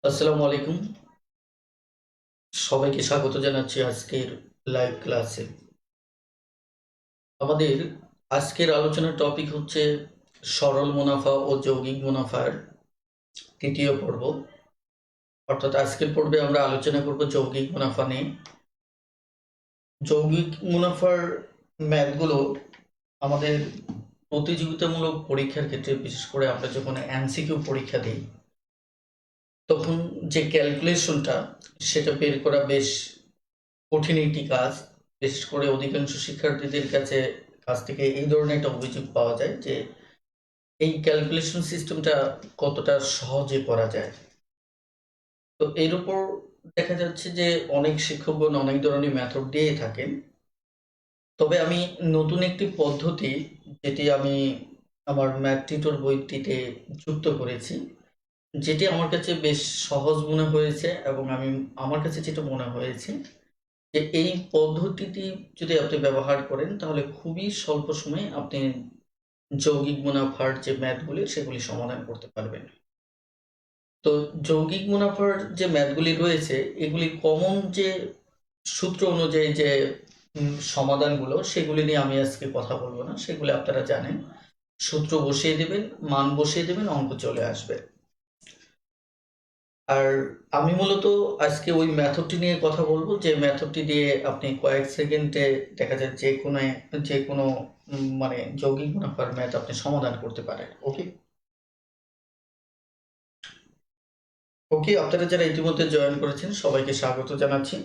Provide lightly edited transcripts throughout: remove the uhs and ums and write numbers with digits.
আসসালামু আলাইকুম। সবাইকে স্বাগত জানাচ্ছি আজকের লাইভ ক্লাসে। আমাদের আজকের আলোচনার টপিক হচ্ছে সরল মুনাফা ও যৌগিক মুনাফার তৃতীয় পর্ব। অর্থাৎ আজকের পর্বে আমরা আলোচনা করব যৌগিক মুনাফা নিয়ে। যৌগিক মুনাফার ম্যাথগুলো আমাদের প্রতিযোগিতামূলক পরীক্ষার ক্ষেত্রে, বিশেষ করে আমরা যখন এমসিকিউ পরীক্ষা দিই, তখন যে ক্যালকুলেশনটা সেটা বের করা বেশ কঠিন একটি কাজ। বিশেষ করে অধিকাংশ শিক্ষার্থীদের কাছ থেকে এই ধরনের একটা অভিযোগ পাওয়া যায় যে এই ক্যালকুলেশন সিস্টেমটা কতটা সহজে করা যায়। তো এর উপর দেখা যাচ্ছে যে অনেক শিক্ষকগণ অনেক ধরনের মেথড দিয়ে থাকেন। তবে আমি নতুন একটি পদ্ধতি, যেটি আমি আমার ম্যাথ টিউটর বইটিতে যুক্ত করেছি, যেটি আমার কাছে বেশ সহজ মনে হয়েছে এবং আমার কাছে যেটা মনে হয়েছে যে এই পদ্ধতিটি যদি আপনি ব্যবহার করেন তাহলে খুবই স্বল্প সময়ে আপনি যৌগিক মুনাফার যে ম্যাথগুলি সেগুলি সমাধান করতে পারবেন। তো যৌগিক মুনাফার যে ম্যাথগুলি রয়েছে, এগুলি কমন যে সূত্র অনুযায়ী যে সমাধানগুলো, সেগুলি নিয়ে আমি আজকে কথা বলবো না, সেগুলি আপনারা জানেন। সূত্র বসিয়ে দেবেন, মান বসিয়ে দেবেন, অঙ্ক চলে আসবে। আর আমি মূলত আজকে ওই মেথডটি নিয়ে কথা বলবো, যে মেথডটি দিয়ে আপনি কয়েক সেকেন্ডে দেখা যায় যে কোনো মানে যৌগিক মুনাফার ম্যাথ আপনি সমাধান করতে পারেন। ওকে ওকে, আপনারা যারা ইতিমধ্যে জয়েন করেছেন সবাইকে স্বাগত জানাচ্ছি।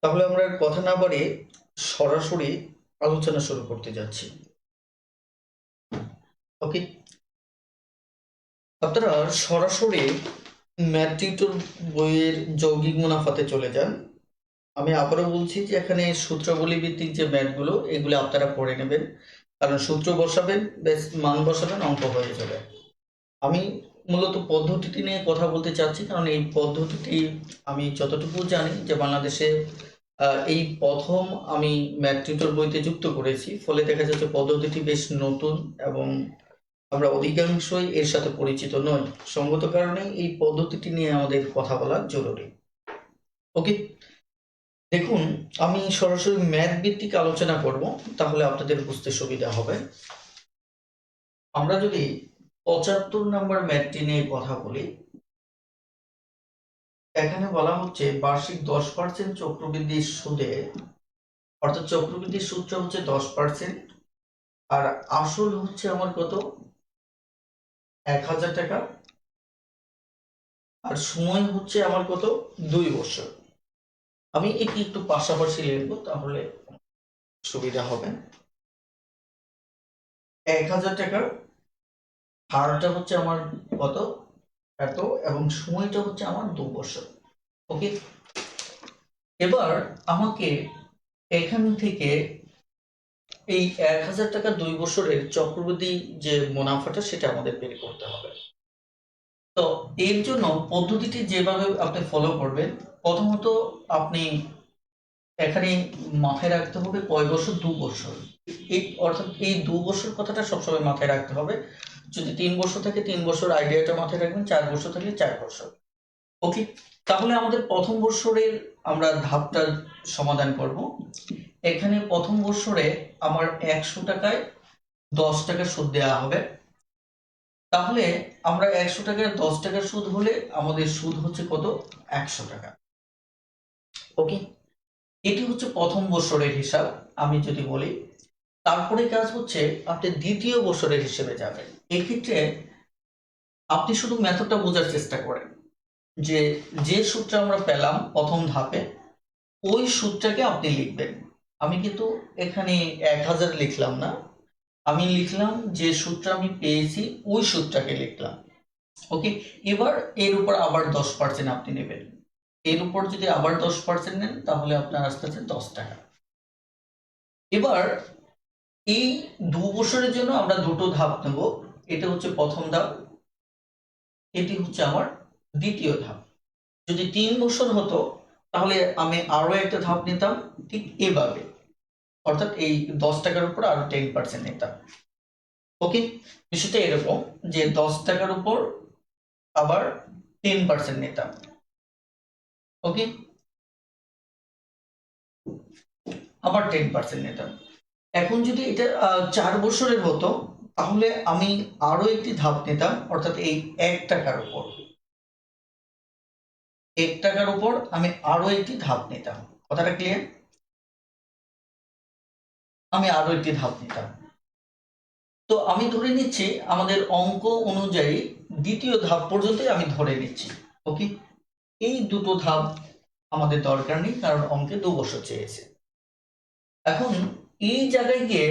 তাহলে আমরা আর কথা না বাড়িয়ে সরাসরি আলোচনা শুরু করতে যাচ্ছি। ওকে, আপনারা সরাসরি ম্যাথ টিউটর বইয়ের যৌগিক মুনাফাতে চলে যান। আমি আবারও বলছি যে এখানে সূত্রাবলী ভিত্তিক যে ম্যাথগুলো, এগুলো আপনারা পড়ে নেবেন, কারণ সূত্র বসাবেন, বেশ মান বসাবেন, অঙ্ক হয়ে যাবে। আমি মূলত পদ্ধতিটি নিয়ে কথা বলতে চাচ্ছি, কারণ এই পদ্ধতিটি আমি যতটুকু জানি যে বাংলাদেশে এই প্রথম আমি ম্যাথ টিউটর বইতে যুক্ত করেছি, ফলে দেখা যাচ্ছে পদ্ধতিটি বেশ নতুন এবং আমরা অধিকাংশই এর সাথে পরিচিত নই। সঙ্গত কারণে এই পদ্ধতিটি নিয়ে আমাদের কথা বলা জরুরি। ওকে, দেখুন, আমি সরাসরি ম্যাথ ভিত্তিক আলোচনা করব, তাহলে আপনাদের বুঝতে সুবিধা হবে। আমরা যদি 75 নম্বর ম্যাথটি নিয়ে কথা বলি, এখানে বলা হচ্ছে বার্ষিক 10% চক্রবৃদ্ধির সুদে, অর্থাৎ চক্রবৃদ্ধির সুদটা হচ্ছে 10%, আর আসল হচ্ছে আমার কত, 1000 টাকা, আর সময় হচ্ছে আমার কত, 2 বছর। আমি এটি একটু পাশাপাশি লিখবো, তাহলে সুবিধা হবে। 1000 টাকার হারটা হচ্ছে আমার কত, এত, এবং সময়টা হচ্ছে আমার 2 বছর। ওকে, এবার আমাকে এখান থেকে এই 1000 টাকা 2 বছরের চক্রবৃদ্ধি যে মুনাফাটা, সেটা আমাদের বের করতে হবে। তো এর জন্য পদ্ধতিটি যেভাবে আপনি ফলো করবেন, প্রথমত আপনি এখানে মাথায় রাখতে হবে কয় বছর, 2 বছর। এই অর্থাৎ এই 2 বছর কথাটা সবসময় মাথায় রাখতে হবে। যদি 3 বছর থাকে 3 বছর আইডিয়াটা মাথায় রাখবেন, 4 বছর থাকলে 4 বছর। ওকে, তাহলে আমাদের প্রথম বছরের আমরা ধাপটা সমাধান করব। এখানে প্রথম বছরে আমার 100 টাকায় 10 টাকা সুদ দেওয়া হবে। তাহলে আমরা 100 টাকায় 10 টাকার সুদ হলে আমাদের সুদ হচ্ছে কত, 100 টাকা। ওকে, এটি হচ্ছে প্রথম বছরের হিসাব। আমি যদি বলি, তারপরে কাজ হচ্ছে আপনি দ্বিতীয় বছরের হিসেবে যাবেন। এই ক্ষেত্রে আপনি শুধু মেথডটা বোঝার চেষ্টা করেন, যে যে সূত্র আমরা পেলাম প্রথম ধাপে, ওই সূত্রটাকে আপনি লিখবেন। আমি কিন্তু এখানে 1000 লিখলাম না, আমি লিখলাম যে সূত্র আমি পেয়েছি ওই সূত্রটাকে লিখলাম। ওকে, এবার এর উপর আবার 10% আপনি নেবেন। এর উপর যদি আবার 10% নেন, তাহলে আপনার আসতে আছে 10 টাকা। এবার এই 2 বছরের জন্য আমরা দুটো ধাপ নেব। এটা হচ্ছে প্রথম ধাপ, এটি হচ্ছে আমার দ্বিতীয় ধাপ। যদি 3 বছর হতো, তাহলে আমি আরো একটা ধাপ নিতাম, ঠিক এভাবে, অর্থাৎ এই 10 টাকার উপর আরো 10% নিতাম। ওকে, বিষয়টা এরকম যে 10 টাকার উপর আবার 10% নিতাম। ওকে, আবার 10% নিতাম। এখন যদি এটা 4 বছরের হতো তাহলে আমি আরো একটি ধাপ নিতাম, অর্থাৎ এই 1 টাকার উপর, 1 টাকার উপর আমি আরো একটি ধাপ নিতাম। কথাটা ক্লিয়ার? আমি আরো একটি ধাপ নিতাম। তো আমি ধরে নিচ্ছি আমাদের অঙ্ক অনুযায়ী দ্বিতীয় ধাপ পর্যন্তই আমি ধরে নিচ্ছি। ওকে, এই দুটো ধাপ আমাদের দরকার নেই, কারণ অঙ্কে 2 বছর চেয়েছে। এখন এই জায়গায় গিয়ে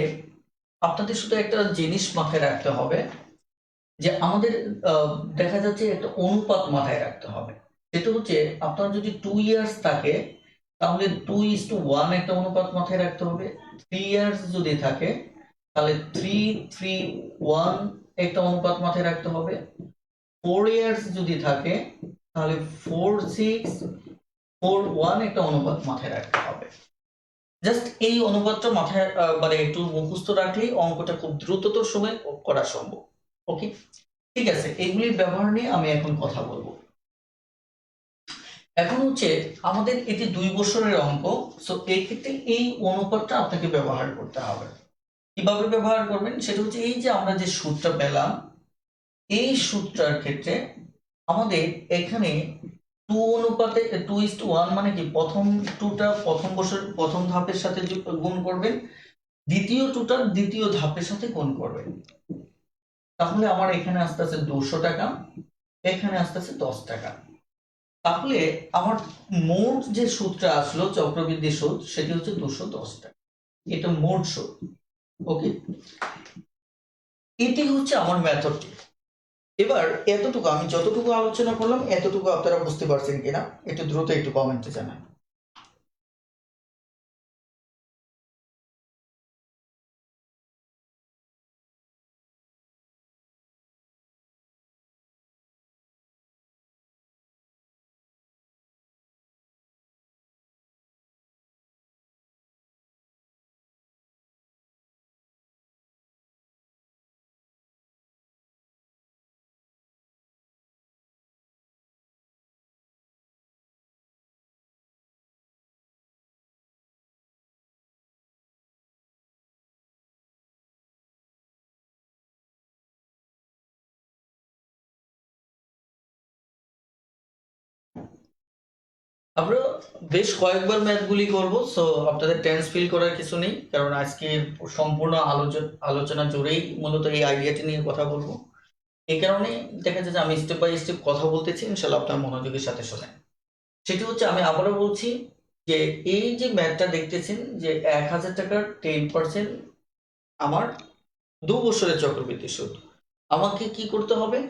আপনাদের শুধু একটা জিনিস মাথায় রাখতে হবে, যে আমাদের দেখা যাচ্ছে একটা অনুপাত মাথায় রাখতে হবে। সেটা হচ্ছে আপনার যদি 2 ইয়ার্স থাকে তাহলে 2:1 একটা অনুপাত মাথায় রাখতে হবে। 3 ইয়ার্স যদি থাকে তাহলে 3:1 একটা অনুপাত মাথায় রাখতে হবে। 4 ইয়ার্স যদি থাকে তাহলে 4:6:4:1 একটা অনুপাত মাথায় রাখতে হবে। জাস্ট এই অনুপাতটা মাথায় মানে একটু মুখস্থ রাখলেই অঙ্কটা খুব দ্রুততর সময়ে করা সম্ভব। ওকে, ঠিক আছে, এইগুলির ব্যবহার নিয়ে আমি এখন কথা বলবো। এখন হচ্ছে আমাদের এটি 2 বছরের অঙ্ক, সো এই ক্ষেত্রে এই অনুপাতটা আপনাকে ব্যবহার করতে হবে। কিভাবে ব্যবহার করবেন সেটা হচ্ছে এই যে আমরা যে সূত্রটা পেলাম, এই সূত্রের ক্ষেত্রে আমাদের এখানে 2 অনুপাতে 2:1 মানে কি, প্রথম 2টা প্রথম বছর প্রথম ধাপের সাথে গুণ করবেন, দ্বিতীয় 2টা দ্বিতীয় ধাপের সাথে গুণ করবেন। তাহলে আমার এখানে আসতে আছে 200 টাকা, এখানে আসতে আছে 10 টাকা। তাহলে আমার মোট যে সুদটা আসলো চক্রবৃদ্ধি সুদ সেটি হচ্ছে 210 টাকা। এটা মোট সুদ। ওকে, এটি হচ্ছে আমার মেথডটি। এবার এতটুকু আমি যতটুকু আলোচনা করলাম এতটুকু আপনারা বুঝতে পারছেন কিনা একটু দ্রুত একটু কমেন্টে জানান। আমরা বেশ কয়েকবার ম্যাথগুলি করব, সো আপনাদের টেন্স ফিল করার কিছু নেই, কারণ আজকে সম্পূর্ণ আলোচনা জুড়েই মূলত এই আইডিয়াটি নিয়ে কথা বলবো। এই কারণে দেখা যাচ্ছে আমি স্টেপ বাই স্টেপ কথা বলতেছি, ইনশাল্লাহ আপনার মনোযোগের সাথে শোনেন। সেটি হচ্ছে আমি আবারও বলছি যে এই যে ম্যাথটা দেখতেছেন যে 1000 টাকার 10% আমার 2 বছরের চক্রবৃদ্ধি সুদ, আমাকে কি করতে হবে,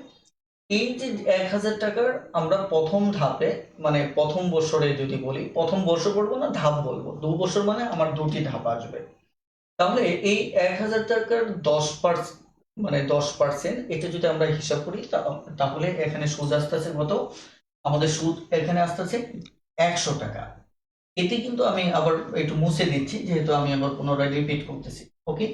এই যে 1000 টাকার আমরা প্রথম ধাপে মানে প্রথম বছরে যদি বলি, প্রথম বছর বলবো না ধাপ বলবো, 2 বছর মানে আমার দুটি ধাপ আসবে। তাহলে এই 1000 টাকার 10% মানে 10% এটা যদি আমরা হিসাব করি তাহলে এখানে সুদ আসতেছে কত, আমাদের সুদ এখানে আসতেছে 100 টাকা। এটি কিন্তু আমি আবার একটু মুছে দিচ্ছি যেহেতু আমি আবার পুনরায় রিপিট করতেছি। ওকে,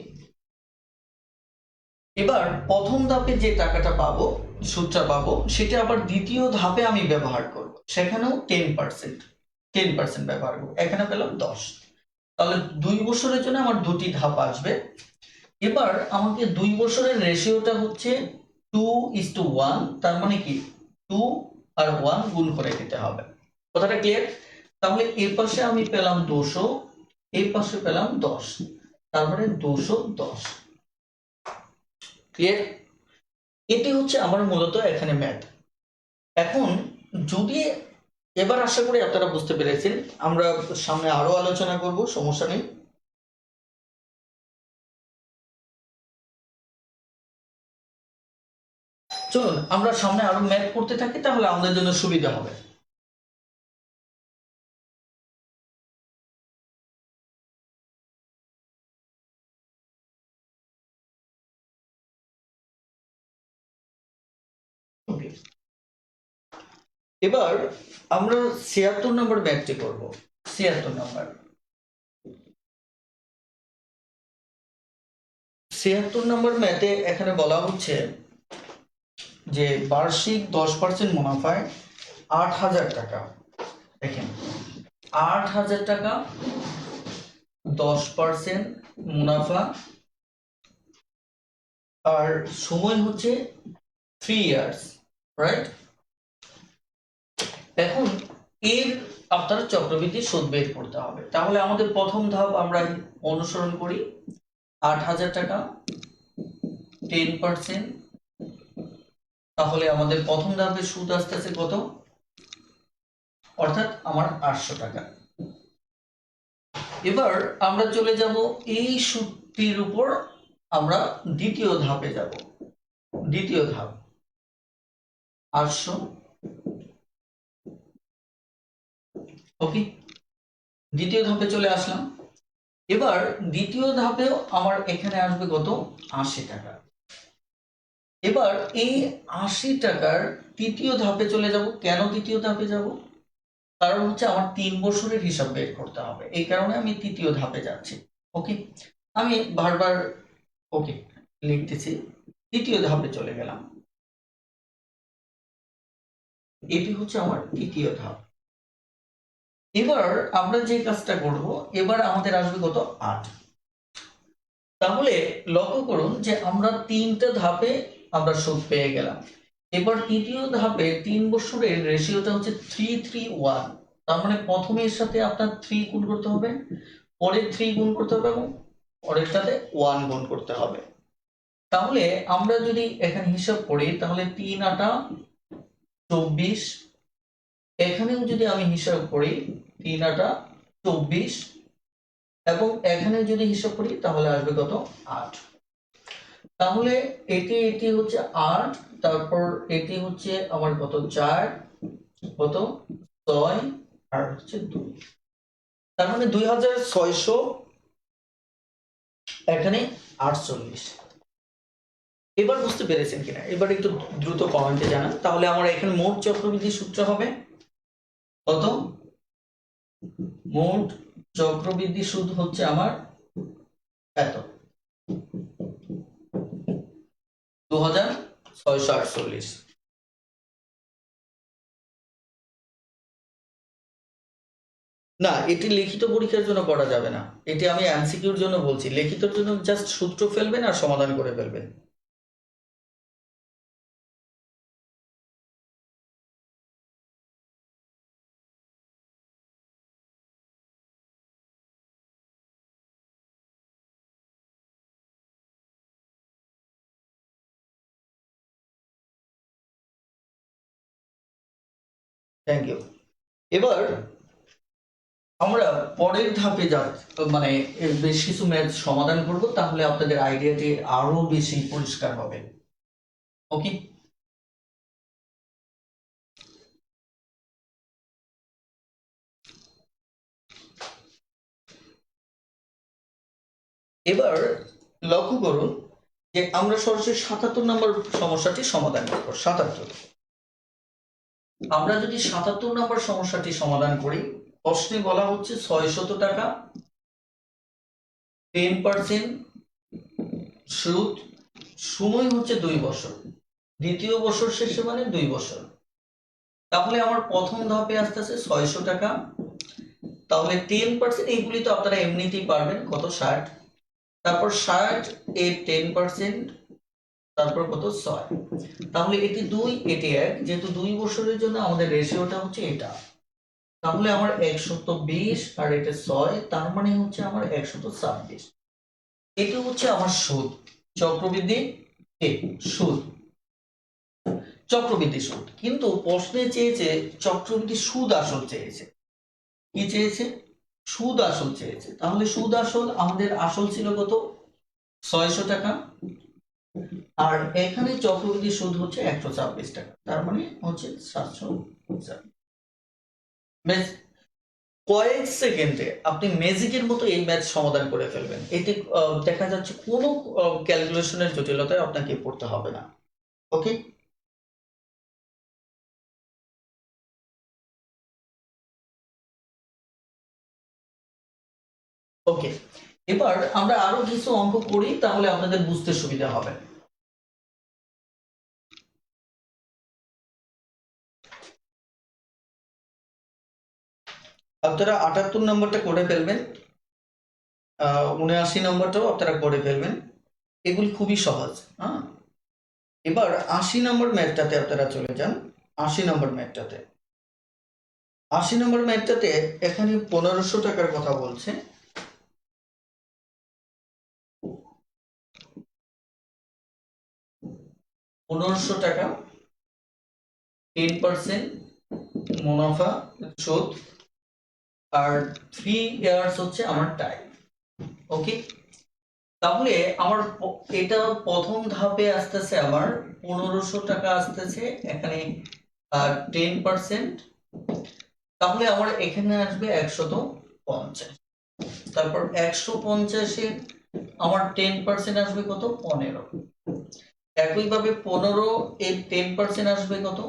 এবার প্রথম ধাপে যে টাকাটা পাবো, সুদটা পাবো, সেটা আবার দ্বিতীয় ধাপে আমি ব্যবহার করব, সেখানেও 10% ব্যবহার করবো, এখানে পেলাম 10। তাহলে 2 বছরের জন্য আমার দুটি ধাপ আসবে। এবার আমাকে 2 বছরের রেশিওটা হচ্ছে 2:1, তার মানে কি 2 আর 1 গুণ করে দিতে হবে। কথাটা ক্লিয়ার? তাহলে এর পাশে আমি পেলাম 200, এর পাশে পেলাম 10, তারপরে 210। ক্লিয়ার? এটি হচ্ছে আমার মূলত এখানে ম্যাথ। এখন যদি এবার আশা করি আপনারা বুঝতে পেরেছেন, আমরা সামনে আরো আলোচনা করব, সমস্যা নেই। চলুন আমরা সামনে আরো ম্যাথ করতে থাকি, তাহলে আমাদের জন্য সুবিধা হবে। ওকে, এবার আমরা 76 নম্বর ম্যাথটি করব। 76 নম্বর 76 নম্বর ম্যাথে এখানে বলা হচ্ছে যে বার্ষিক 10% মুনাফায় 8,000 টাকা। দেখেন 8,000 টাকা, 10% মুনাফা, আর সময় হচ্ছে 3 ইয়ার্স, রাইট? এখন এর আপনার চক্রবৃদ্ধি সুদ বের করতে হবে। তাহলে আমাদের প্রথম ধাপ আমরা অনুসরণ করি। 8,000 টাকা 10%, তাহলে আমাদের প্রথম ধাপে সুদ আসতেছে কত? অর্থাৎ আমার 800 টাকা। এবার আমরা চলে যাব এই সুদটির উপর আমরা দ্বিতীয় ধাপে যাব। দ্বিতীয় ধাপ 800, ওকে। দ্বিতীয় ধাপে চলে আসলাম। এবার দ্বিতীয় ধাপেও আমার এখানে আসবে কত? 80 টাকা। এবার এই 80 টাকার তৃতীয় ধাপে চলে যাব। কেন তৃতীয় ধাপে যাব? কারণ হচ্ছে আমার 3 বছরের হিসাব বের করতে হবে, এই কারণে আমি তৃতীয় ধাপে যাচ্ছি। ওকে, আমি বারবার ওকে লিখতেছি। তৃতীয় ধাপে চলে গেলাম। এটি হচ্ছে আমার তৃতীয় ধাপ। এবার আমরা যে কাজটা করব, এবার আমাদের আসবে কত? 8। তাহলে লক্ষ্য করুন যে আমরা 3টা ধাপে আমরা সুদ পেয়ে গেলাম। এবার তৃতীয় ধাপে 3 বছরের রেশিওটা হচ্ছে 3:1। তার মানে প্রথমে এর সাথে আপনার 3 গুণ করতে হবে, পরের 3 গুণ করতে হবে এবং পরের সাথে 1 গুণ করতে হবে। তাহলে আমরা যদি এখানে হিসাব করি তাহলে 3 8 24, এখানেও যদি আমি হিসাব করি 3 8 24, এবং এখানে যদি হিসাব করি তাহলে আসবে কত? 8। তাহলে এটি হচ্ছে 8, তারপর এটি হচ্ছে আমার কত? 4, কত? 6, আর হচ্ছে 2। তার মানে 2600, এখানে 48। এবার বুঝতে পেরেছেন কিনা? এবার একটু দ্রুত কমেন্টে জানান। তাহলে আমার এখানে মোট চক্রবৃদ্ধি সূত্র হবে কত? মোট চক্রবৃদ্ধি সুদ হচ্ছে আমার এত, 2648। না, এটি লিখিত পরীক্ষার জন্য করা যাবে না। এটি আমি এমসিকিউর জন্য বলছি। লিখিতর জন্য জাস্ট সূত্র ফেলবেন আর সমাধান করে ফেলবেন। Thank you. এবার আমরা পরের ধাপে মানে বেশ কিছু ম্যাথ সমাধান করব, তাহলে আপনাদের আইডিয়াটি আরো বেশি পরিষ্কার হবে। ওকে, এবার লক্ষ্য করুন যে আমরা সরাসরি 77 নম্বর সমস্যাটি সমাধান করব। 77, আমরা যদি 77 নম্বর সমস্যাটি সমাধান করি, প্রশ্নে বলা হচ্ছে 600 টাকা 10% সুদ, সময় হচ্ছে 2 বছর, দ্বিতীয় বছর শেষে মানে 2 বছর। তাহলে আমার প্রথম ধাপে আসতেছে 600 টাকা, তাহলে 10%, এইগুলি তো আপনারা এমনিতেই পারবেন, কত? 60। তারপর 60 এর 10%, তারপর কত? 6। তাহলে এটি 2, এটি 1, যেহেতু 2 বছরের জন্য আমাদের রেশিওটা হচ্ছে এটা। তাহলে আমার 120 আর এটা 6, তার মানে হচ্ছে আমার 126। এটা হচ্ছে আমার সুদ, চক্রবৃদ্ধি সুদ, চক্রবৃদ্ধি সুদ। কিন্তু প্রশ্নে চেয়েছে চক্রবৃদ্ধি সুদ আসল চেয়েছে। কি চেয়েছে? সুদ আসল চেয়েছে। তাহলে সুদ আসল, আমাদের আসল ছিল কত? 600 টাকা, আর এখানে চক্রবৃদ্ধি সুদ হচ্ছে 126 টাকা, তার মানে হচ্ছে 700। বেশ, কয়েক সেকেন্ডে আপনি ম্যাজিকের মতো এই ম্যাথ সমাধান করে ফেলবেন। এতে দেখা যাচ্ছে কোনো ক্যালকুলেশনের জটিলতায় আপনাকে পড়তে হবে না। ওকে, ওকে। এবার আমরা আরো কিছু অঙ্ক করি, তাহলে আপনাদের বুঝতে সুবিধা হবে। আপনারা 78 নম্বরটা করে ফেলবেন, 79 নম্বরটাও আপনারা করে ফেলবেন, এগুলি খুবই সহজ। হ্যাঁ, এবার 80 নম্বর ম্যাথটাতে আপনারা চলে যান। 80 নম্বর ম্যাথটাতে 80 নম্বর ম্যাথটাতে এখানে 1500 টাকার কথা বলছে। 1500 টাকা 10% মুনাফা সুদ, আর 3 ইয়ার্স হচ্ছে আমার টাইম। ওকে, তাহলে আমার এটা প্রথম ধাপে আসতেছে আমার 1500 টাকা আসতেছে এখানে 10%, তাহলে আমার এখানে আসবে 150। তারপর 150-এ আমার 10% আসবে কত, 15। একইভাবে 15 এর 10% আসবে কত,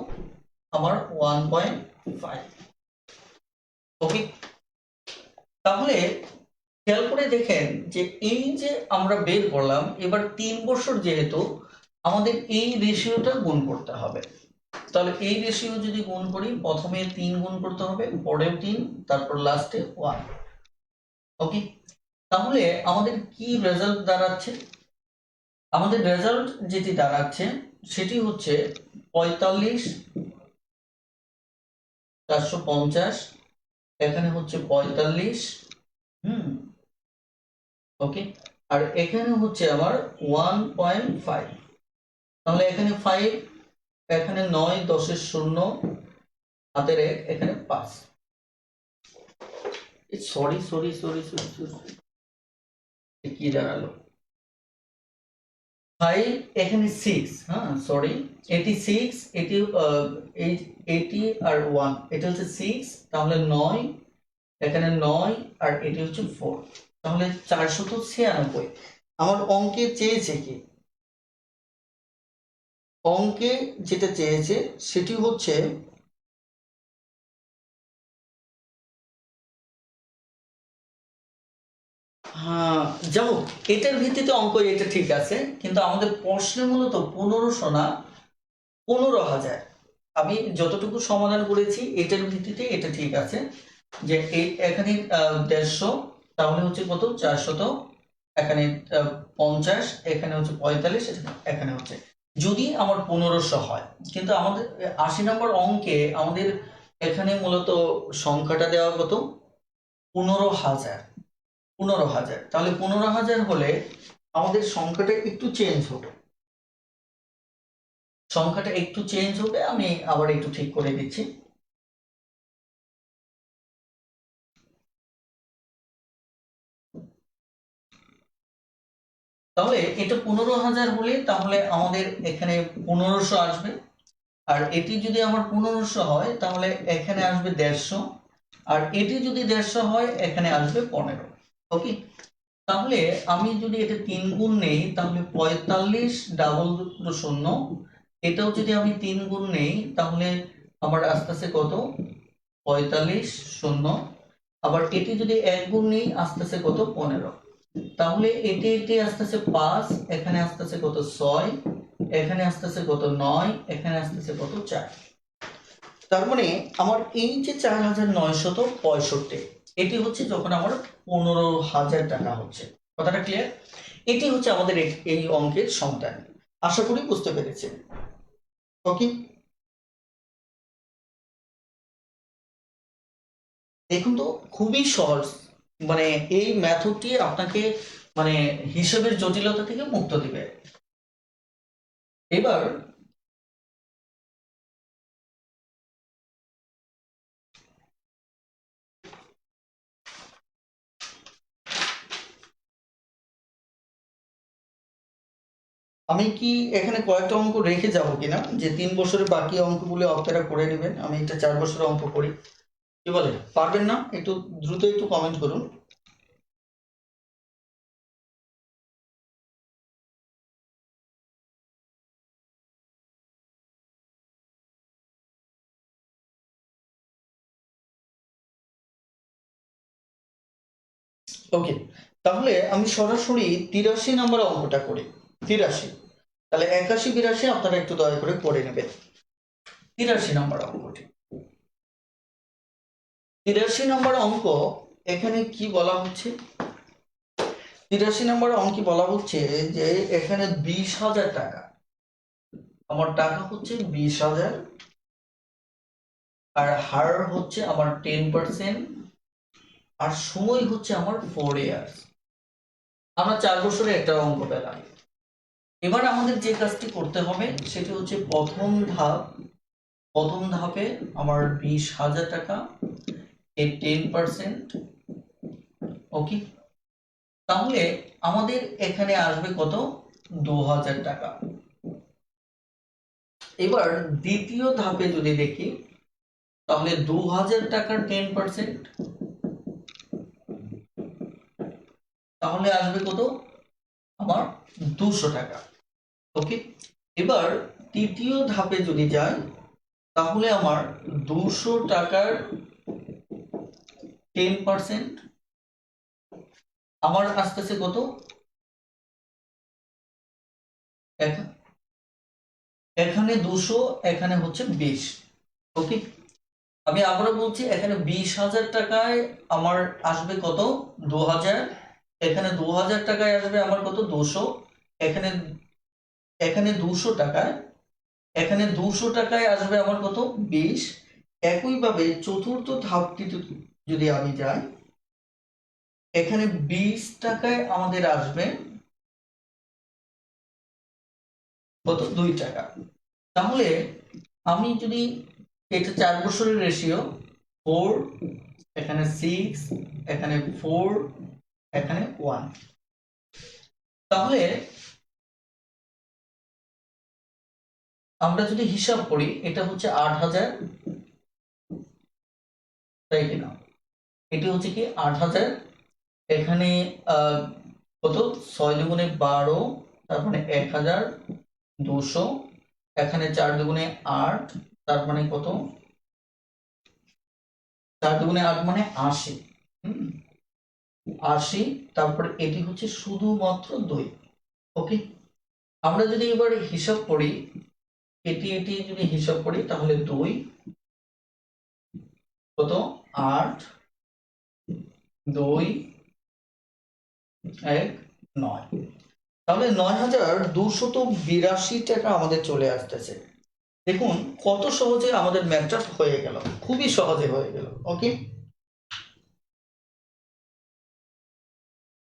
আমার 1.5। ওকে, তাহলে খেয়াল করে দেখেন যে এই যে আমরা বের করলাম, এবার 3 বছর যেহেতু আমাদের এই রেশিওটা গুণ করতে হবে। তাহলে এই রেশিও যদি গুণ করি, প্রথমে 3 গুণ করতে হবে, পরেও 3, তারপর লাস্টে 1। ওকে, তাহলে আমাদের কি রেজাল্ট দাঁড়াচ্ছে? আমাদের রেজাল্ট যেটি দাঁড়াচ্ছে সেটি হচ্ছে 45,450, এখানে হচ্ছে 45। ওকে, আর এখানে হচ্ছে আমার 1.5। তাহলে এখানে 5, এখানে 9, 10-এর 0, হাতের 1, এখানে 5। Sorry sorry sorry sorry sorry, কি দাঁড়ালো 5, এখানে 6। হ্যাঁ সরি, এটি 6, এটি 80 আর 1, এটা হচ্ছে 6, তাহলে 9, এখানে 9, আর এটি হচ্ছে 4, তাহলে 496। আমার অঙ্কে চেয়েছে কি, অঙ্কে যেটা চেয়েছে সেটি হচ্ছে হ্যাঁ, যাও, এটার ভিত্তিতে অঙ্ক এটা ঠিক আছে, কিন্তু আমাদের প্রশ্নে মূলত 1500 না, 15,000। আমি যতটুকু সমাধান করেছি এটার ভিত্তিতে এটা ঠিক আছে, যে এখানে 150, তাহলে হচ্ছে কত, 400, এখানে 50, এখানে হচ্ছে 45, এখানে হচ্ছে, যদি আমার 1500 হয়। কিন্তু আমাদের 80 নম্বর অঙ্কে আমাদের এখানে মূলত সংখ্যাটা দেওয়া কত, 15,000। 15,000, তাহলে 15,000 হলে আমাদের সংখ্যাটা একটু চেঞ্জ হবে, সংখ্যাটা একটু চেঞ্জ হবে। আমি আবার একটু ঠিক করে দিচ্ছি। তাহলে এটা 15,000 হলে তাহলে আমাদের এখানে 1500 আসবে, আর এটি যদি আমার 1500 হয় তাহলে এখানে আসবে 150, আর এটি যদি 150 হয় এখানে আসবে 15। ওকে, তাহলে আমি যদি এটা 3 গুণ নেই তাহলে 45 ডাবল 0, এটাও যদি আমি 3 গুণ নেই তাহলে আমার আস্তে আস্তে কত, 45 0, আবার এটি যদি 1 গুণ নেই আস্তে আস্তে কত, 15। তাহলে এটি এটি আস্তে আস্তে 5, এখানে আস্তে আস্তে কত, 6, এখানে আস্তে আস্তে কত, 9, এখানে আস্তে আস্তে কত, 4। তার মানে আমার এই যে 4,965, এটি হচ্ছে যখন আমার 15,000 টাকা হচ্ছে। কথাটা ক্লিয়ার? এটি হচ্ছে আমাদের এই অঙ্কের সমাধান। আশা করি বুঝতে পেরেছেন। ওকে, দেখুন তো খুবই সহজ, মানে এই মেথডটি আপনাকে মানে হিসাবের জটিলতা থেকে মুক্ত দিবে। এবার আমি কি এখানে কয়েকটা অঙ্ক রেখে যাব কিনা, যে 3 বছরের বাকি অঙ্কগুলো আপনারা করে নেবেন, আমি এটা 4 বছরের অঙ্ক করি, কি বলেন, পারবেন না? একটু দ্রুত একটু কমেন্ট করুন। ওকে, তাহলে আমি সরাসরি 83 নম্বর অঙ্কটা করি। 83, তাহলে 81 82 আপনারা একটু দয়া করে নেবেন। 83 নম্বর অঙ্কটি, 83 নম্বর অঙ্ক এখানে কি বলা হচ্ছে? 83 নম্বর অঙ্কে বলা হচ্ছে যে এখানে 20,000 টাকা, আমার টাকা হচ্ছে 20,000, আর হার হচ্ছে আমার 10%, আর সময় হচ্ছে আমার 4 ইয়ার্স। আমরা 4 বছরে একটা অঙ্ক পেলাম। এবার আমাদের যে কাজটি করতে হবে সেটি হচ্ছে প্রথম ধাপে আমার 20,000 টাকা এর 10%, ওকে। তাহলে আমাদের এখানে আসবে কত? 2,000 টাকা। এবার দ্বিতীয় ধাপে যদি দেখি তাহলে 2,000 টাকার 10%, তাহলে আসবে কত? আমার 200 টাকা, ওকে। এবার তৃতীয় ধাপে যদি যাই তাহলে আমার 200 টাকার 10% আমার আসতেছে কত? এখানে 200, এখানে হচ্ছে 20, ওকে। আমি আবারও বলছি, এখানে 20,000 টাকায় আমার আসবে কত? 2,000। এখানে 2,000 টাকায় আসবে আমার কত? 200। এখানে এখানে 200 টাকায়, এখানে 200 টাকায় আসবে আমার কত? 20। একইভাবে চতুর্থ ধাপটি যদি আমি যাই, এখানে 20 টাকায় আমাদের আসবে কত? 2 টাকা। তাহলে আমি যদি এটা 4 বছরের রেশিও, 4, এখানে 6, এখানে 4, এখানে 1, তাহলে আমরা যদি হিসাব করি এটা হচ্ছে 8,000, তাই কিনা? এটি হচ্ছে কি 8,000। এখানে কত? 6 দুগুণে 12, তার মানে 1,200। এখানে 4 দুগুণে 8, তার মানে কত? 4 দুগুণে 8 মানে 80। 80, তারপরে এটি হচ্ছে শুধুমাত্র 2, ওকে। আমরা যদি এবার হিসাব করি, এটি যদি হিসাব করি তাহলে 2 কত? 8, 2, 1, 9। তাহলে 9,282 টাকা আমাদের চলে আসতেছে। দেখুন কত সহজে আমাদের ম্যাথটা হয়ে গেল, খুবই সহজে হয়ে গেল, ওকে।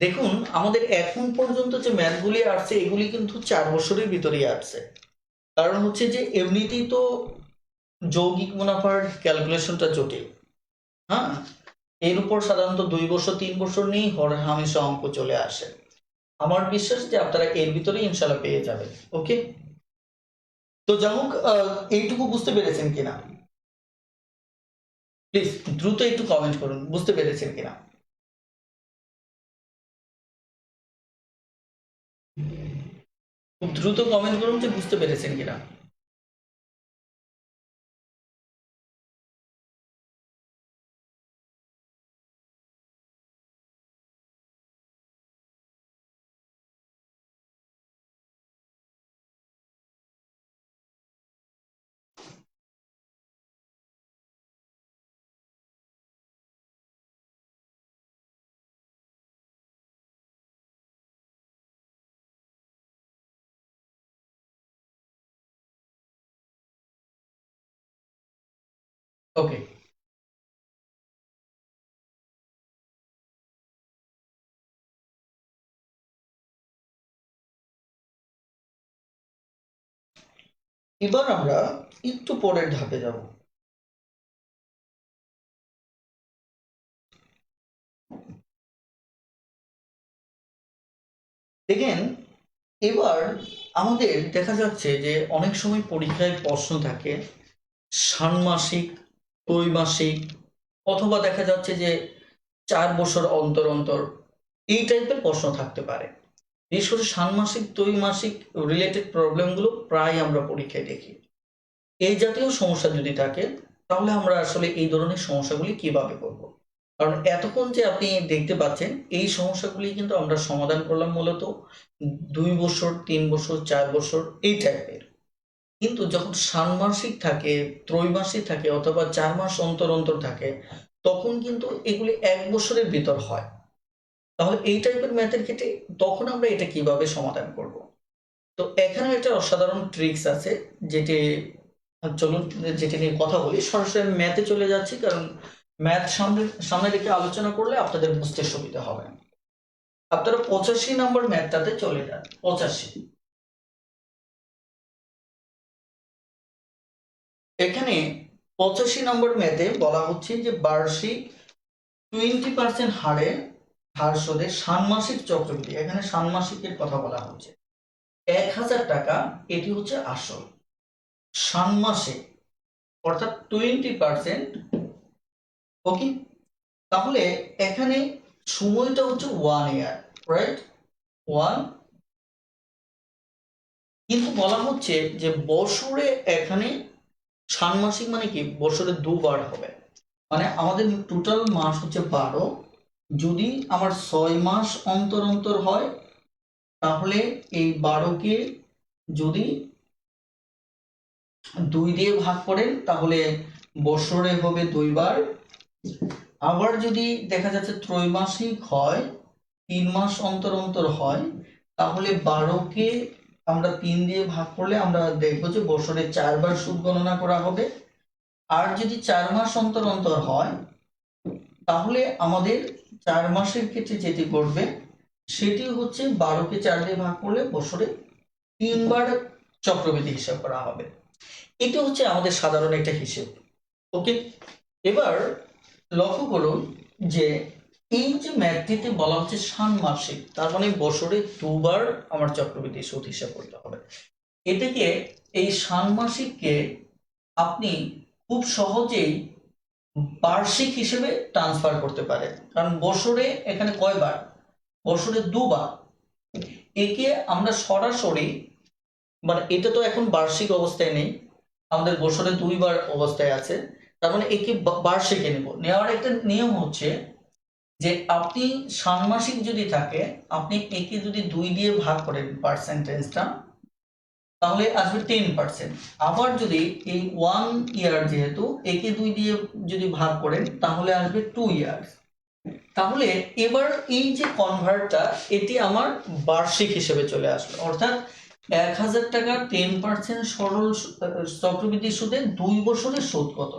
দেখুন আমাদের এখন পর্যন্ত যে ম্যাথগুলি আসছে এগুলি কিন্তু 4 বছরের ভিতরেই আসছে। কারণ হচ্ছে যে এমনিতেই তো যৌগিক মুনাফার ক্যালকুলেশনটা জটিল, হ্যাঁ। এর উপর সাধারণত 2 বছর 3 বছর নিয়েই হরহামেশা অঙ্ক চলে আসে। আমার বিশ্বাস যে আপনারা এর ভিতরেই ইনশাল্লাহ পেয়ে যাবেন, ওকে। তো যাই হোক, এইটুকু বুঝতে পেরেছেন কিনা প্লিজ দ্রুত একটু কমেন্ট করুন, বুঝতে পেরেছেন কিনা। খুব দ্রুত কমেন্ট করুন যে বুঝতে পেরেছেন কিনা। ওকে, এবার আমরা একটু পরের ধাপে যাব। দেখেন এবার আমাদের দেখা যাচ্ছে যে অনেক সময় পরীক্ষায় প্রশ্ন থাকে ষান্মাসিক, ত্রৈমাসিক, অথবা দেখা যাচ্ছে যে 4 বছর অন্তর অন্তর এই টাইপের প্রশ্ন থাকতে পারে। বিশেষ করে ষান্মাসিক, ত্রৈমাসিক রিলেটেড প্রবলেমগুলো প্রায় আমরা পরীক্ষায় দেখি। এই জাতীয় সমস্যা যদি থাকে তাহলে আমরা আসলে এই ধরনের সমস্যাগুলি কিভাবে করব? কারণ এতক্ষণ যে আপনি দেখতে পাচ্ছেন এই সমস্যাগুলি কিন্তু আমরা সমাধান করলাম মূলত 2 বছর, 3 বছর, 4 বছর এই টাইপের। কিন্তু যখন ষান্মাসিক থাকে, ত্রৈমাসিক থাকে, অথবা 4 মাস অন্তর অন্তর থাকে, তখন কিন্তু এগুলি 1 বছরের ভিতর হয়। তাহলে এই টাইপের ম্যাথের ক্ষেত্রে তখন আমরা এটা কিভাবে সমাধান করব? তো এখানে একটা অসাধারণ ট্রিক্স আছে, যেটি চলুন যেটি নিয়ে কথা বলি। সরাসরি আমি ম্যাথে চলে যাচ্ছি, কারণ ম্যাথ সামনে সামনে রেখে আলোচনা করলে আপনাদের বুঝতে সুবিধা হবে। আপনারা 85 নম্বর ম্যাথটাতে চলে যান। 85 এখানে 85 নম্বর ম্যাথে বলা হচ্ছে যে বার্ষিক 20% হারে হার সুদে ষান্মাসিক চক্রবৃদ্ধি, এখানে ষান্মাসিকের কথা বলা হচ্ছে। 1000 টাকা এটি হচ্ছে আসল, ষান্মাসিক অর্থাৎ 20%। ওকে, তাহলে এখানে সময়টা হচ্ছে 1 ইয়ার, রাইট? 1, কিন্তু বলা হচ্ছে যে বছরে এখানে ষান্মাসিক মানে কি, বছরে দুবার হবে। মানে আমাদের টোটাল মাস হচ্ছে 12, যদি আমার 6 মাস অন্তর অন্তর হয় তাহলে এই 12কে যদি 2 দিয়ে ভাগ করেন তাহলে বছরে হবে 2 বার। আবার যদি দেখা যাচ্ছে ত্রৈমাসিক হয়, 3 মাস অন্তর অন্তর হয়, তাহলে 12কে আমরা 3 দিয়ে ভাগ করলে আমরা দেখবো যে বছরে 4 বার সুদ গণনা করা হবে। আর যদি 4 মাস অন্তর অন্তর হয় তাহলে আমাদের 4 মাসের ক্ষেত্রে যেটি করবে সেটি হচ্ছে 12কে 4 দিয়ে ভাগ করলে বছরে 3 বার চক্রবৃদ্ধি হিসাব করা হবে। এটা হচ্ছে আমাদের সাধারণ একটা হিসেব। ওকে, এবার লক্ষ্য করুন যে এই যে ম্যাথটিতে বলা হচ্ছে ষান্মাসিক, তার মানে বছরে 2 বার আমার চক্রবৃদ্ধি সুদ হিসাব করতে হবে। এটাকে, এই ষান্মাসিককে আপনি খুব সহজেই বার্ষিক হিসেবে ট্রান্সফার করতে পারেন, কারণ বছরে এখানে কয়বার, বছরে 2 বার। একে আমরা সরাসরি, মানে এটা তো এখন বার্ষিক অবস্থায় নেই, আমাদের বছরে 2 বার অবস্থায় আছে, তার মানে একে বার্ষিকে নেব। নেওয়ার একটা নিয়ম হচ্ছে যে আপনি ষান্মাসিক যদি থাকে, আপনি একে যদি 2 দিয়ে ভাগ করেন পার্সেন্টেজটা, তাহলে আসবে 10%। আবার যদি এই 1 ইয়ার, যেহেতু একে 2 দিয়ে যদি ভাগ করেন তাহলে আসবে 2 ইয়ার্স। তাহলে এবার এই যে কনভার্টটা, এটি আমার বার্ষিক হিসেবে চলে আসলো, অর্থাৎ 1000 টাকা 10% সরল চক্রবৃদ্ধি সুদে 2 বছরের সুদ কত।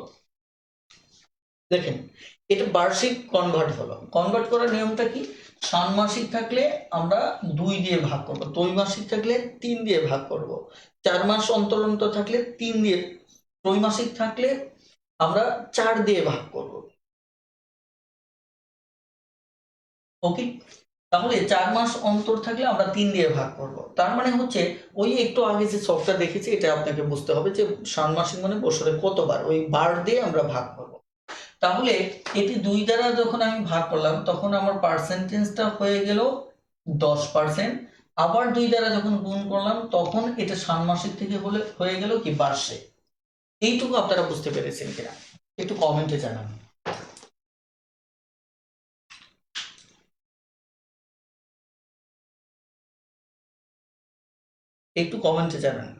দেখেন, এটা বার্ষিক কনভার্ট হলো। কনভার্ট করার নিয়মটা কি, ষান্মাসিক থাকলে আমরা 2 দিয়ে ভাগ করব, ত্রৈমাসিক থাকলে 3 দিয়ে ভাগ করব, 4 মাস অন্তর অন্তর থাকলে 3 দিয়ে, ত্রৈমাসিক থাকলে আমরা 4 দিয়ে ভাগ করব। ওকে, তাহলে 4 মাস অন্তর থাকলে আমরা 3 দিয়ে ভাগ করব। তার মানে হচ্ছে ওই একটু আগে যে সফটটা দেখেছি, এটা আপনাকে বুঝতে হবে যে ষান্মাসিক মানে বছরে কতবার, ওই বার দিয়ে আমরা ভাগ করব। তাহলে এটি 2 দ্বারা যখন আমি ভাগ করলাম তখন আমার পার্সেন্টেজটা হয়ে গেল 10%। আবার 2 দ্বারা যখন গুণ করলাম তখন এটা ষান্মাসিক থেকে হয়ে গেল কি বার্ষিক। এইটুকু আপনারা বুঝতে পেরেছেন কিনা একটু কমেন্টে জানান। একটু কমেন্টে জানান।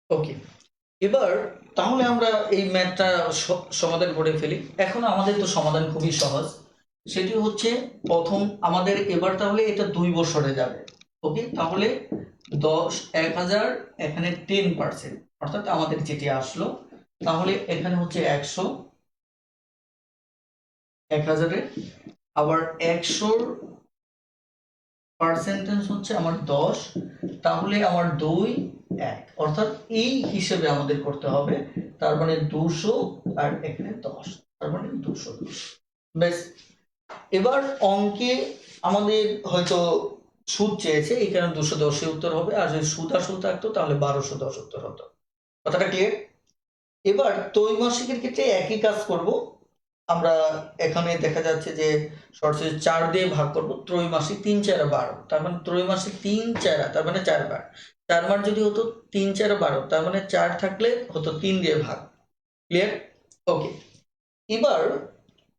ওকে, এবার তাহলে আমরা এই ম্যাথটা সমাধান করে ফেলি। এখন আমাদের তো সমাধান খুবই সহজ, সেটি হচ্ছে প্রথম আমাদের এবার তাহলে এটা 2 বছরে যাবে। ওকে, তাহলে 10,000 এখানে 10%, অর্থাৎ আমাদের যেটি আসলো, তাহলে এখানে হচ্ছে 100 1000-এ, আবার 100-র পার্সেন্টেজ হচ্ছে আমার 10, তাহলে আমার 2 1, অর্থাৎ এই হিসেবে আমাদের করতে হবে। তার মানে 200 আর এখানে 10, তার মানে 210। বেশ, এবার অঙ্কে আমাদের হয়তো সুদ চেয়েছে, এই কারণে 210 উত্তর হবে, আর যদি সুদ আসল থাকতো তাহলে 1210 উত্তর হতো। কথাটা ক্লিয়ার? এবার ত্রৈমাসিকের ক্ষেত্রে একই কাজ করব। আমরা এখানে দেখা যাচ্ছে যে সরাসরি 4 দিয়ে ভাগ করব। ত্রৈমাসিক 3 4 12, তার মানে ত্রৈমাসিক 3 4, তার মানে 4 বার। 4 বার যদি হতো 3 4 12, তার মানে 4 থাকলে হতো 3 দিয়ে ভাগ। ক্লিয়ার? ওকে। এবার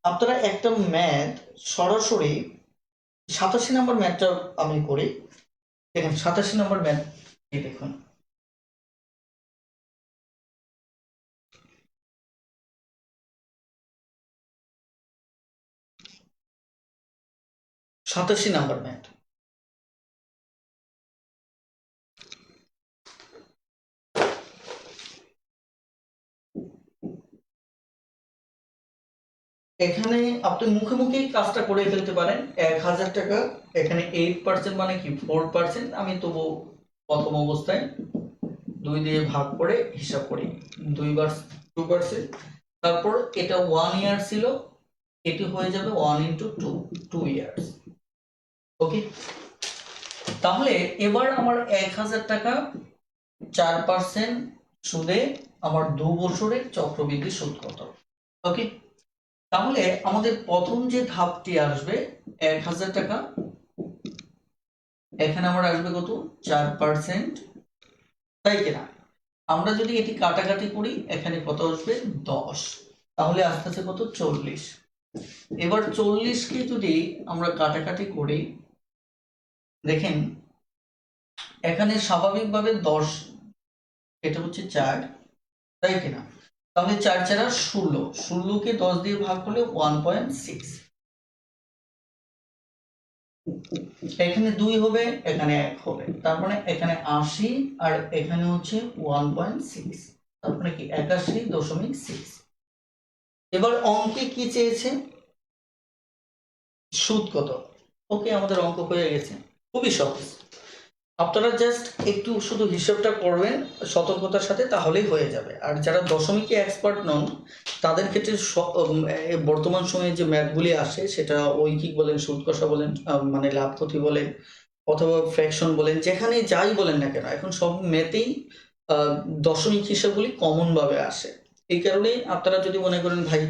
আপনারা একটা ম্যাথ সরাসরি 87 নম্বর ম্যাথটা আমি করি। দেখেন 87 নম্বর ম্যাথ দেখুন। সাতাশি নাম্বার ম্যাথ। এখানে আপনি মুখে মুখেই কাজটা করে ফেলতে পারেন। 1000 টাকা, এখানে 8% মানে কি 4%। আমি তবু প্রথম অবস্থায় 2 দিয়ে ভাগ করে হিসাব করি। 2 বার 2%, তারপর এটা 1 ইয়ার ছিল, এটি হয়ে যাবে 1 ইন্টু 2, 2 ইয়ার্স। ওকে, তাহলে এবার আমার 1000 টাকা 4% সুদে আমার 2 বছরের চক্রবৃদ্ধি সুদ কত? ওকে, তাহলে আমাদের প্রথম যে ধাপটি আসবে 1000 টাকা, এখানে আমার আসবে কত 4%, তাই কিনা? আমরা যদি এটি কাটাকাটি করি এখানে কত আসবে 10, তাহলে আস্তে আস্তে কত 40। এবার 40কে যদি আমরা কাটাকাটি করি, দেখেন এখানে স্বাভাবিকভাবে 10, এটা হচ্ছে 4, তাই কিনা? তাহলে 4 4 16, 16কে 10 দিয়ে ভাগ করলে 1.6, এখানে 2 হবে, এখানে 1 হবে, তার মানে এখানে 80 আর এখানে হচ্ছে 1.6, তার মানে কি 81.6। এবার অঙ্কে কি চেয়েছে? সুদ কত? ওকে, আমাদের অঙ্ক হয়ে গেছে, খুবই সহজ। আপনারা জাস্ট একটু শুধু হিসাবটা করবেন সতর্কতার সাথে, তাহলেই হয়ে যাবে। আর যারা দশমিকে এক্সপার্ট নন তাদের ক্ষেত্রে বর্তমান সময়ে যে ম্যাথগুলি আসে, সেটা ঐকিক বলেন, সুদ কষা বলেন, মানে লাভ ক্ষতি বলেন, অথবা ফ্র্যাকশন বলেন, যেখানে যাই বলেন না কেন, এখন সব ম্যাথেই দশমিক হিসাবগুলি কমন ভাবে আসে। এই কারণে আপনারা যদি মনে করেন ভাই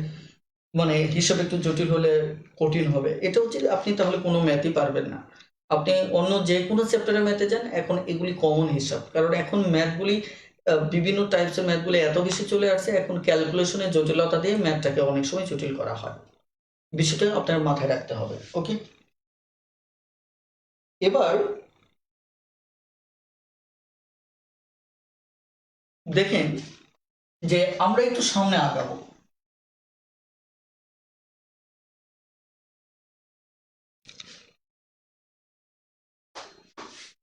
মানে হিসাব একটু জটিল হলে কঠিন হবে, এটা হচ্ছে আপনি তাহলে কোনো ম্যাথই পারবেন না। আপনি অন্য যে কোনো চ্যাপ্টারের ম্যাথে যান, এখন এগুলি কমন হিসাব, কারণ এখন ম্যাথগুলি বিভিন্ন টাইপসের ম্যাথগুলি এত বেশি চলে আসছে, এখন ক্যালকুলেশনের জটিলতা দিয়ে ম্যাথটাকে অনেক সময় জটিল করা হয়। বিষয়টা আপনার মাথায় রাখতে হবে। ওকে, এবার দেখেন যে আমরা একটু সামনে আগাবো।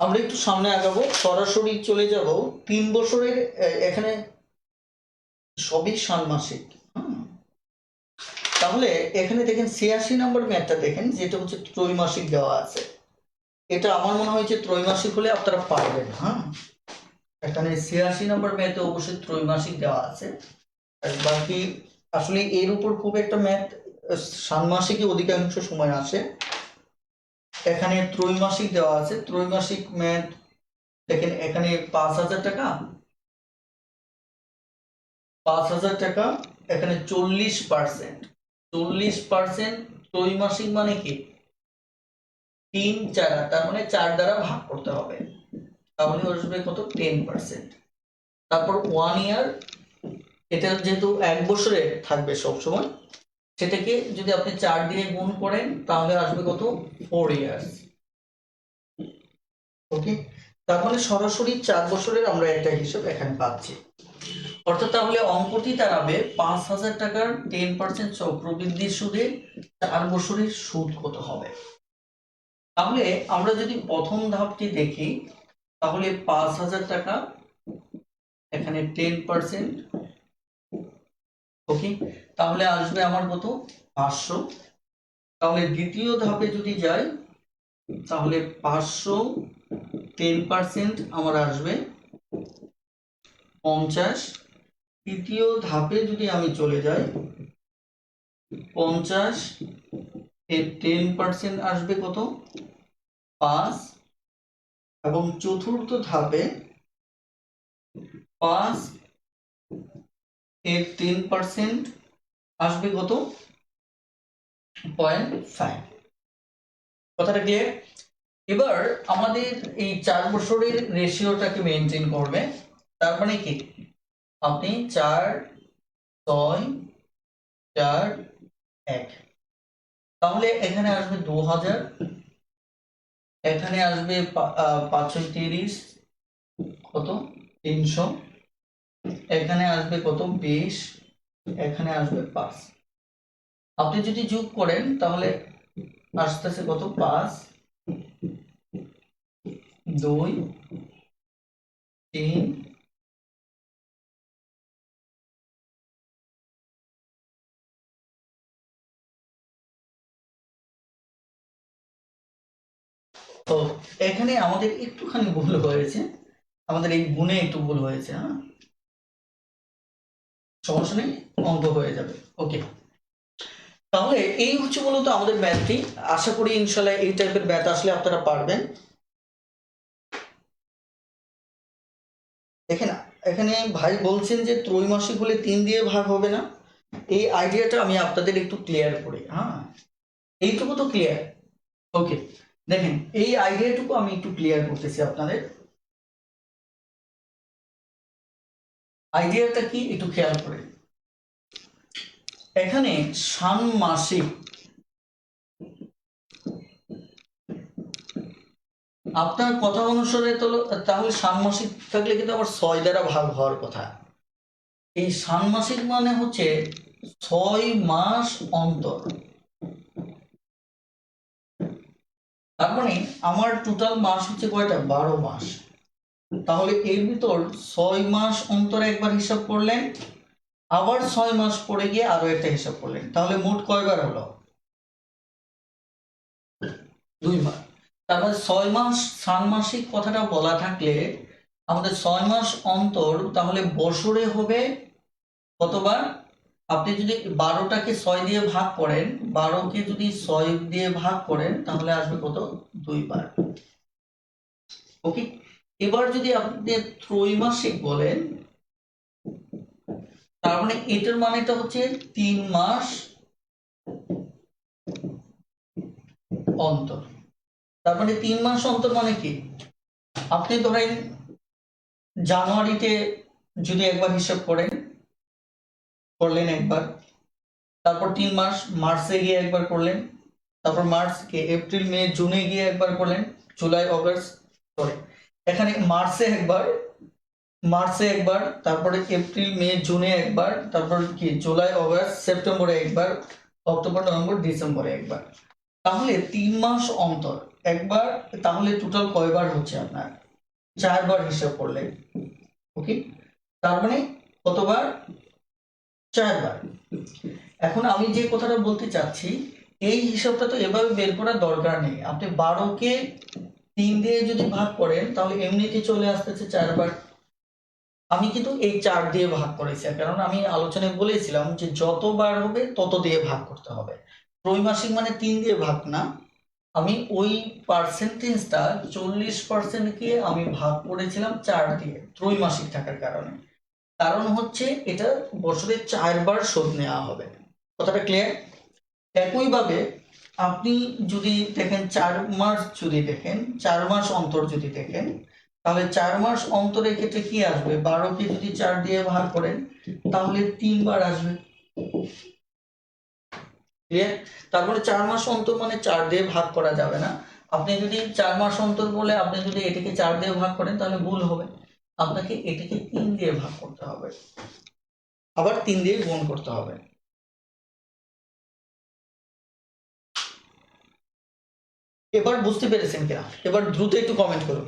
আমরা একটু সামনে আগাবো, সরাসরি চলে যাব 3 বছরের। এখানে সবই ষান্মাসিক। তাহলে এখানে দেখেন 86 নম্বর ম্যাথটা দেখেন, যেটা হচ্ছে ত্রৈমাসিক দেওয়া আছে। এটা আমার মনে হয় যে ত্রৈমাসিক হলে আপনারা পারবেন। হ্যাঁ, এখানে 86 নম্বর ম্যাথে অবশ্যই ত্রৈমাসিক দেওয়া আছে। আর বাকি আসলে এর উপর খুব একটা ম্যাথ ষান্মাসিকই অধিকাংশ সময় আসে। এখানে ত্রৈমাসিক দেওয়া আছে, ত্রৈমাসিক ম্যাথ দেখেন এখানে 5000 টাকা, 5000 টাকা, এখানে 40%, 40% ত্রৈমাসিক মানে কি 3 4, তার মানে 4 দ্বারা ভাগ করতে হবে, তাহলে আসবে কত 10%। তারপর 1 ইয়ার, এটা যেহেতু 1 বছরে থাকবে সব সময়, সেটাকে যদি আপনি 4 দিয়ে গুণ করেন তাহলে আসবে কত 4 ইয়ার্স। ওকে, তার মানে সরাসরি 4 বছরের আমরা একটা হিসাব এখানে পাচ্ছি। অর্থাৎ তাহলে অঙ্কটি দাঁড়াবে 5000 টাকার 10% চক্রবৃদ্ধি সুদে 4 বছরের সুদ কত হবে। তাহলে আমরা যদি প্রথম ধাপটি দেখি, তাহলে 5000 টাকা, এখানে 10%। ওকে, তাহলে আসবে আমার কত 500। তাহলে দ্বিতীয় ধাপে যদি যাই, তাহলে 500 10% আমার আসবে 50। তৃতীয় ধাপে যদি আমি চলে যাই, 50 এর 10% আসবে কত 5। এবং চতুর্থ ধাপে 5 এর 10% আসবে কত? 0.5। কথাটা ক্লিয়ার? এবার আমাদের এই 4 বছরের রেশিওটাকে মেনটেন করবে। তার মানে কি, আপনি 4, 6, 4, 1, তাহলে এখানে আসবে 2000, এখানে আসবে 530, কত 300, এখানে আসবে কত 20, এখানে আসবে 5। আপনি যদি যোগ করেন তাহলে আসতেছে কত 5, 2, 3, তো এখানে আমাদের একটুখানি ভুল হয়েছে, আমাদের এই গুণে একটু ভুল হয়েছে। হ্যাঁ, সমস্যা নেই, অঙ্ক হয়ে যাবে। ওকে, তাহলে এই হচ্ছে মূলত আমাদের ম্যাথটি। আশা করি ইনশাল্লাহ এই টাইপের ম্যাথ আসলে আপনারা পারবেন। দেখেন, এখানে ভাই বলছেন যে ত্রৈমাসিক হলে 3 দিয়ে ভাগ হবে না। এই আইডিয়াটা আমি আপনাদের একটু ক্লিয়ার করি। হ্যাঁ, এইটুকু তো ক্লিয়ার। ওকে, দেখেন এই আইডিয়াটুকু আমি একটু ক্লিয়ার করতেছি আপনাদের। আইডিয়াটা কি একটু খেয়াল করে, এখানে ষান্মাসিক, আপনার কথা অনুসারে তো তাহলে ষান্মাসিক থাকলে কিন্তু আবার 6 দ্বারা ভাগ হওয়ার কথা। এই ষান্মাসিক মানে হচ্ছে 6 মাস অন্তর। তার মানে আমার টোটাল মাস হচ্ছে কয়টা? 12 মাস। তাহলে এর ভিতর 6 মাস অন্তরে একবার হিসাব করলেন, আবার 6 মাস পরে গিয়ে আরো একটা হিসাব করলেন, তাহলে মোট কয়বার হলো? 2 বার। তার মানে 6 মাস ষান্মাসিক কথাটা বলা থাকলে আমাদের 6 মাস অন্তর, তাহলে বছরে হবে কতবার? আপনি যদি 12টাকে 6 দিয়ে ভাগ করেন, 12কে যদি 6 দিয়ে ভাগ করেন তাহলে আসবে কত? 2 বার। ওকে, এবার যদি আপনি ত্রৈমাসিক বলেন, তার মানে এটার মানেটা হচ্ছে 3 মাস অন্তর। তার মানে 3 মাস অন্তর মানে কি, আপনি ধরেন জানুয়ারিতে যদি একবার হিসাব করলেন একবার, তারপর 3 মাস মার্চে গিয়ে একবার করলেন, তারপর মার্চকে এপ্রিল মে জুনে গিয়ে একবার করলেন, জুলাই অগাস্ট, সরি এখানে মার্চে একবার, তারপরে এপ্রিল মে জুনে একবার, তারপর কি জুলাই অগাস্ট সেপ্টেম্বরে একবার, অক্টোবর নভেম্বর ডিসেম্বরে একবার, তাহলে 3 মাস অন্তর একবার। তাহলে টোটাল কয়বার হচ্ছে আপনার? 4 বার হিসাব করলেন। ওকে, তার মানে কতবার? 4 বার। এখন আমি যে কথাটা বলতে চাচ্ছি, এই হিসাবটা তো এভাবে বের করার দরকার নেই। আপনি 12কে 3 দিয়ে যদি ভাগ করেন তাহলে এমনিতেই চলে আসতেছে 4 বার। আমি কিন্তু এই 4 দিয়ে ভাগ করেছি, কারণ আমি আলোচনায় বলেছিলাম যে যতবার হবে তত দিয়ে ভাগ করতে হবে। ত্রৈমাসিক মানে 3 দিয়ে ভাগ না, আমি ওই পার্সেন্টেজটা 40%কে আমি ভাগ করেছিলাম 4 দিয়ে, ত্রৈমাসিক থাকার কারণে। কারণ হচ্ছে এটা বছরে 4 বার শোধ নেওয়া হবে। কথাটা ক্লিয়ার? একইভাবে আপনি যদি দেখেন 4 মাস, যদি দেখেন 4 মাস অন্তর যদি দেখেন, তাহলে 4 মাস অন্তরের ক্ষেত্রে কি আসবে? 12কে যদি 4 দিয়ে ভাগ করেন তাহলে 3 বার আসবে। ক্লিয়ার? তারপরে 4 মাস অন্তর মানে 4 দিয়ে ভাগ করা যাবে না। আপনি যদি 4 মাস অন্তর বলে আপনি যদি এটাকে 4 দিয়ে ভাগ করেন তাহলে ভুল হবে। আপনাকে এটাকে 3 দিয়ে ভাগ করতে হবে, আবার 3 দিয়ে গুণ করতে হবে। এবার বুঝতে পেরেছেন কিনা? এবার দ্রুত একটু কমেন্ট করুন।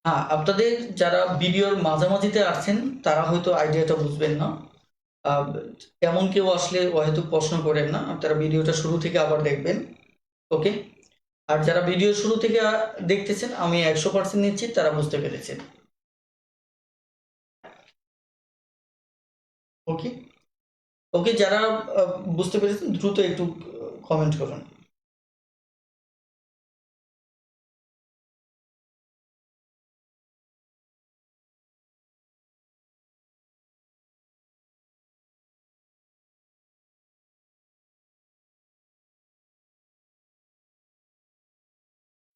হ্যাঁ, আপনাদের যারা ভিডিওর মাঝামাঝিতে আছেন তারা হয়তো আইডিয়াটা বুঝবেন না। আহ, এমন কেউ আসলে হয়তো প্রশ্ন করেন না, আপনারা ভিডিওটা শুরু থেকে আবার দেখবেন। ওকে, আর যারা ভিডিও শুরু থেকে দেখতেছেন আমি 100% নিশ্চিত তারা বুঝতে পেরেছেন। ওকে, ওকে, যারা বুঝতে পেরেছেন দ্রুত একটু কমেন্ট করুন।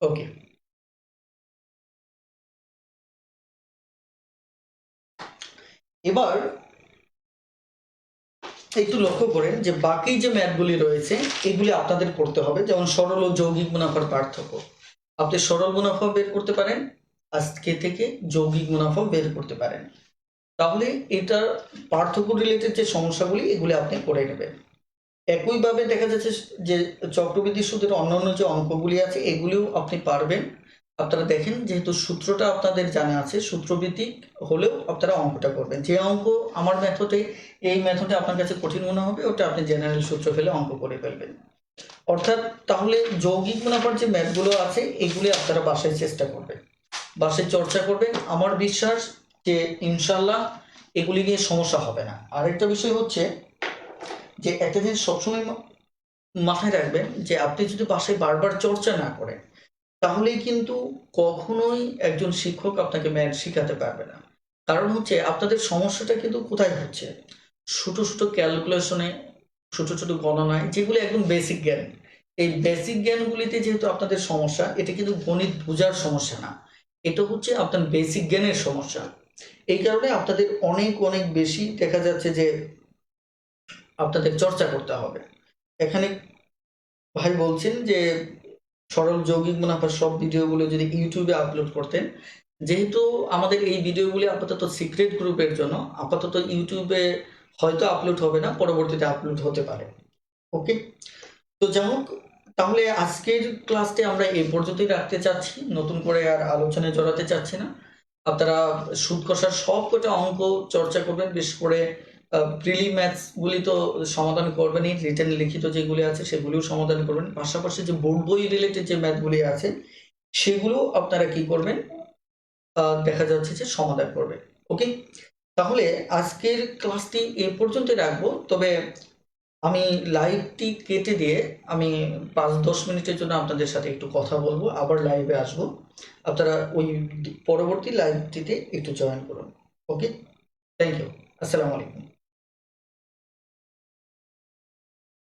ওকে, এবার একটু লক্ষ্য করেন যে বাকি যে ম্যাথগুলি রয়েছে এগুলি আপনাদের করতে হবে, যেমন সরল ও যৌগিক মুনাফার পার্থক্য। আপনি সরল মুনাফা বের করতে পারেন, আজকে থেকে যৌগিক মুনাফা বের করতে পারেন। তাহলে এটা পার্থক্য রিলেটেড যে সমস্যাগুলি এগুলি আপনি করে নেবেন। একইভাবে দেখা যাচ্ছে যে চক্রবৃদ্ধি সুদের অন্যান্য যে অঙ্কগুলি আছে এগুলিও আপনি পারবেন। আপনারা দেখেন, যেহেতু সূত্রটা আপনাদের জানা আছে, সূত্রভিত্তিক হলেও আপনারা অঙ্কটা করবেন। যে অঙ্ক আমার মেথডে, এই মেথডে আপনার কাছে কঠিন মনে হবে, ওটা আপনি জেনারেল সূত্র ফেলে অঙ্ক করে ফেলবেন। অর্থাৎ তাহলে যৌগিক মুনাফার যে ম্যাথগুলো আছে এগুলি আপনারা বাসায় চেষ্টা করবেন, বাসায় চর্চা করবেন। আমার বিশ্বাস যে ইনশাল্লাহ এগুলি নিয়ে সমস্যা হবে না। আরেকটা বিষয় হচ্ছে যে একটা জিনিস সবসময় মাথায় রাখবেন, যে আপনি যদি বাসায় বারবার চর্চা না করেন তাহলেই কিন্তু কখনোই একজন শিক্ষক আপনাকে ম্যাথ শেখাতে পারবে না। কারণ হচ্ছে আপনাদের সমস্যাটা কিন্তু কোথায় হচ্ছে, ছোট ছোট ক্যালকুলেশনে, ছোট ছোট গণনায়, যেগুলো একদম বেসিক জ্ঞান। এই বেসিক জ্ঞানগুলিতে যেহেতু আপনাদের সমস্যা, এটা কিন্তু গণিত বোঝার সমস্যা না, এটা হচ্ছে আপনার বেসিক জ্ঞানের সমস্যা। এই কারণে আপনাদের অনেক অনেক বেশি দেখা যাচ্ছে যে আপনাদের চর্চা করতে হবে। এখানে ভাই বলছেন যে সরল যৌগিক মুনাফার সব ভিডিওগুলো যদি ইউটিউবে আপলোড করতেন। যেহেতু আমাদের এই ভিডিওগুলি আপাতত সিক্রেট গ্রুপের জন্য, আপাতত ইউটিউবে হয়তো আপলোড হবে না, পরবর্তীতে আপলোড হতে পারে। ওকে, তো যেমন তাহলে আজকের ক্লাসটি আমরা এই পর্যন্তই রাখতে চাচ্ছি, নতুন করে আর আলোচনায় জড়াতে চাচ্ছি না। আপনারা সুদ কষার সব কটা অঙ্ক চর্চা করবেন, বিশেষ করে প্রিলি ম্যাথস গুলি তো সমাধান করবেনই, রিটেন লিখিত যেগুলি আছে সেগুলিও সমাধান করবেন, পাশাপাশি যে বোর্ড বই রিলেটেড যে ম্যাথগুলি আছে সেগুলো আপনারা কি করবেন, দেখা যাচ্ছে যে সমাধান করবেন। ওকে, তাহলে আজকের ক্লাসটি এ পর্যন্তই রাখবো। তবে আমি লাইভটি কেটে দিয়ে আমি 5-10 মিনিটের জন্য আপনাদের সাথে একটু কথা বলবো, আবার লাইভে আসবো। আপনারা ওই পরবর্তী লাইভটিতে একটু জয়েন করুন। ওকে, থ্যাংক ইউ, আসসালামু আলাইকুম।